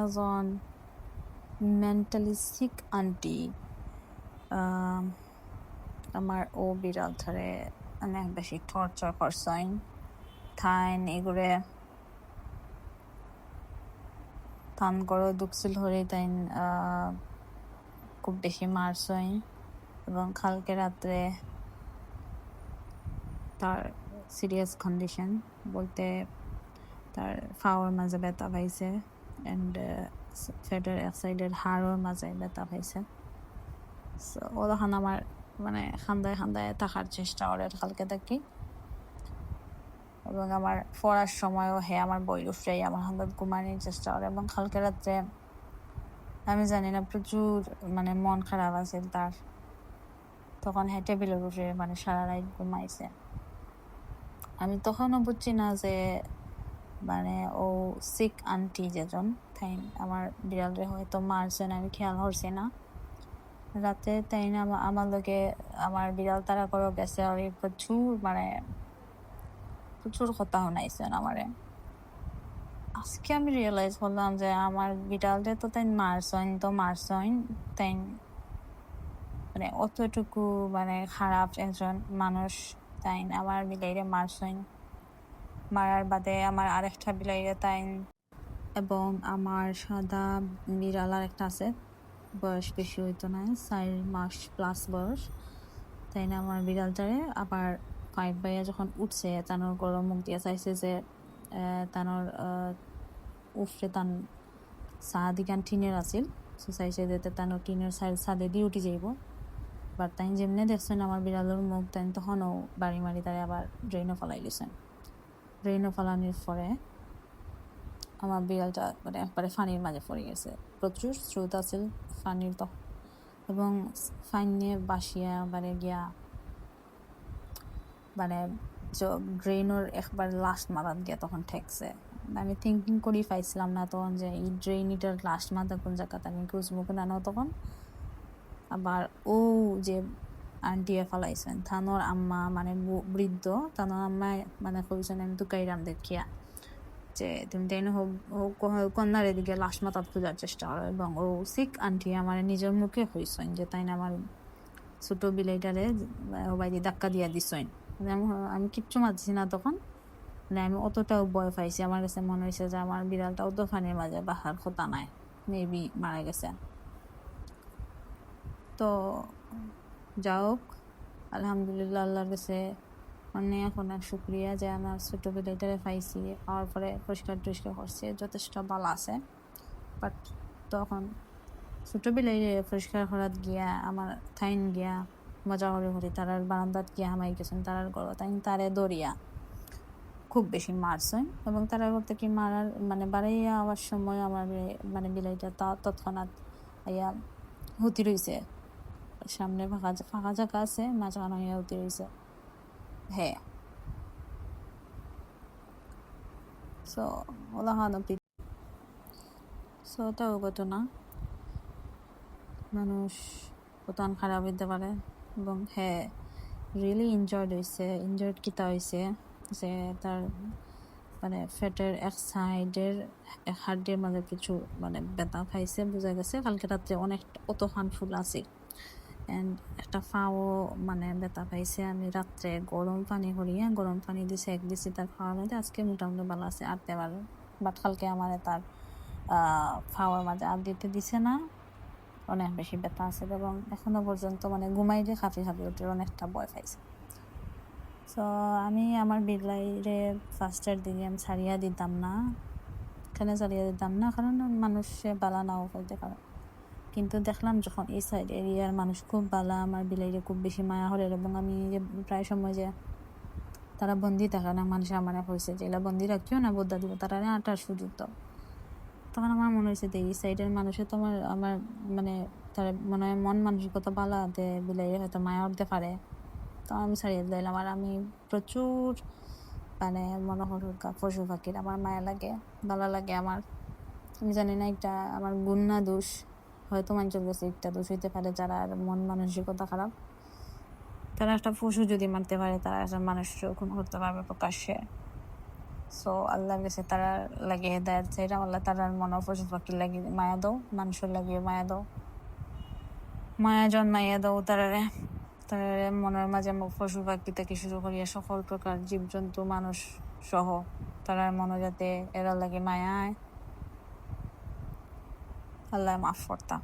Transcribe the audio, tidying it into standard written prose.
এজন mentally sick aunty আমার ও বিড়াল ধরে অনেক বেশি টর্চার করছেন থাইন এগুলো থান করে দুঃখছিল হরে তাইন খুব বেশি মারছেন এবং কালকে রাত্রে তার সিরিয়াস কন্ডিশন বলতে তার ফাওয়ার মাঝে ব্যথা পাইছে অ্যান্ড ফেটের এক সাইডের হাড়ের মাঝে ব্যথা পাইছে। সো ওখান আমার মানে খান্দায় খান্দায় থাকার চেষ্টা করে কালকে থাকি এবং আমার পড়ার সময়ও হে আমার বই উঠেই আমার হান্দাত ঘুমানোর চেষ্টা করে এবং কালকে রাত্রে আমি জানি না প্রচুর মানে মন খারাপ আছে তার, তখন হে টেবিলের উপরে মানে সারা রাত ঘুমাইছে। আমি তখনও বুঝছি না যে মানে ও সিক আন্টি যেজন তাই আমার বিড়ালরে হয়তো মারছেন, আমি খেয়াল করছি না। রাতে তাই না আমার লোকে আমার বিড়াল তারা করে গেছে আর প্রচুর কথা শোনাইছেন আমারে। আজকে আমি রিয়েলাইজ করলাম যে আমার বিড়ালরে তো তাই মারছেন তাই মানে অতটুকু মানে খারাপ একজন মানুষ তাই আমার বিলাইরে মারছেন। মারার বাদে আমার আরেকটা বিলাইরে তাই এবং আমার সাদা বিড়াল আর একটা আছে, বয়স বেশি হইতো না, 4 মাস প্লাস বয়স। তাই না আমার বিড়ালটারে আবার ফাইট ভাইয়া যখন উঠছে তানোর গরম মুখ দিয়ে চাইছে যে তানোর উফরে তান সাদিকান টিনের আছিল, সো চাইছে যেতে তানোর টিনের সাদে দিয়ে উঠে যাইব। বাট তাই যেমনি দেখছেন আমার বিড়ালের মুখ তাই তখনও বাড়ি মারি তারে আবার ড্রেনও ফেলাই দিয়েছেন। ড্রেনও ফেলানোর পরে আমার বিড়ালটা মানে একবারে ফানির মাঝে পড়ে গেছে, প্রচুর স্রোত আছে ফানির তো, এবং ফাইন নিয়ে বাসিয়া মানে গিয়া মানে ড্রেনের একবার লাস্ট মাথাত গিয়া তখন ঠেকছে। আমি থিঙ্কিং করি পাইছিলাম না তখন যে এই ড্রেনিটার লাস্ট মাথা কোন জায়গাতে আমি খুঁজবো নানো। তখন আবার ও যে আন্টিয়ে ফেলাইছেন থানোর আম্মা মানে বৃদ্ধ, থানোর আম্মা মানে কইছেন আমি তো কাইরাম দেখিয়া যে তুমি তাই না কন্যার এদিকে লাশ মাথাত খোঁজার চেষ্টা করো, এবং ও সিক আন্টি আমার নিজের মুখে হইছেন যে তাই না আমার ছোট বিলাইটারে বাইরে ধাক্কা দিয়া দিছেন। আমি কিচ্ছু মারছি না তখন, মানে আমি অতটাও ভয় পাইছি, আমার কাছে মনে হয়েছে যে আমার বিড়ালটাও তো ফানির মাঝে বাহার কথা নাই, মেবি মারা গেছে। তো যা হোক আলহামদুলিল্লাহ আল্লাহর কাছে অনেক অনেক শুক্রিয়া যে আমার ছোট বিলাইটারে পাইছি, পাওয়ার পরে পরিষ্কার টরিষ্কার করছে, যথেষ্ট ভালো আছে। বাট তখন ছোট বিলাইরে পরিষ্কার করাত গিয়া আমার থাইন গিয়া মজা করে তারার বারান্দাত গিয়া হামাই গেছেন তারার গড়, তাই তারে দরিয়া খুব বেশি মারছেন এবং তারা করতে কি মারার মানে বাড়াইয়া আওয়ার সময় আমার মানে বিলাইটা তৎক্ষণাৎ আইয়া হুতি রইছে, সামনে ফাঁকা জায়গা আছে মাঝখানে হইয়া হুতি রইছে। হ্যাঁ, সো সো ওটাও ঘটনা, মানুষ কতক্ষণ খারাপ হইতে পারে। এবং হ্যাঁ রিয়েলি ইনজয়েড কিতা হয়েছে যে তার মানে ফ্যাটের এক সাইডের এক হাড্ডির মাঝে কিছু মানে ব্যথা খাইছে, বোঝা গেছে কালকে রাত্রে অনেকটা অতখান ফুল আছে অ্যান্ড একটা ফাও মানে ব্যথা পাইছে। আমি রাত্রে গরম পানি দিয়ে সেক দিছি তার খাওয়ার মধ্যে, আজকে মোটামুটি ভালো আছে আটতে পারে। বাট কালকে আমার তার ফাওয়ার মাঝে আর দিতে দিছে না, অনেক বেশি ব্যথা আছে এবং এখনো পর্যন্ত মানে ঘুমাই যে খাপি ওঠে, অনেকটা ভয় পাইছে। সো আমি আমার বিড়াইরে ফার্স্টের দিকে আমি ছাড়িয়ে দিতাম না, কারণ মানুষে বালা নাও ফেলতে পারে। কিন্তু দেখলাম যখন এই সাইড এরিয়ার মানুষ খুব বালা, আমার বিলাইরে খুব বেশি মায়া হলে, এবং আমি যে প্রায় সময় যে তারা বন্দি থাকে না মানুষ আমার হয়েছে যে এলা বন্দি রাখিও না বোদ্ধা দিব তারা আটার সুযোগ দাও, তখন আমার মনে হয়েছে যে এই সাইডের মানুষে তো আমার মানে তার মনে হয় মন মানসিকতা বালা দে বিলাইরে হয়তো মায়া উঠতে পারে, তো আমি ছাড়িয়ে দিলাম। আর আমি প্রচুর মানে মনোহর পশু পাখির আমার মায়া লাগে, ভালো লাগে আমার। আমি জানি না এটা আমার গুণ না দোষ, হয়তো মানুষের কাছে একটা দোষ হইতে পারে, যারা মন মানসিকতা খারাপ তারা একটা পশু যদি মারতে পারে তারা একটা মানুষ খুন করতে পারবে প্রকাশ্যে। সো আল্লাহর কাছে তারা লাগে হেদায়েত চাইলাম, আল্লাহ তারার মনে পশু পাখির লাগি মায়া দাও, মানুষের লাগিয়ে মায়া দাও, মায়া জন্মাইয়া দাও তারারে। তারারে মনের মাঝে পশু পাখি থেকে শুরু করিয়া সকল প্রকার জীবজন্তু মানুষ সহ তারার মনে যাতে এরা লাগে মায়া আয়, আল্লাহ মাফ করতা।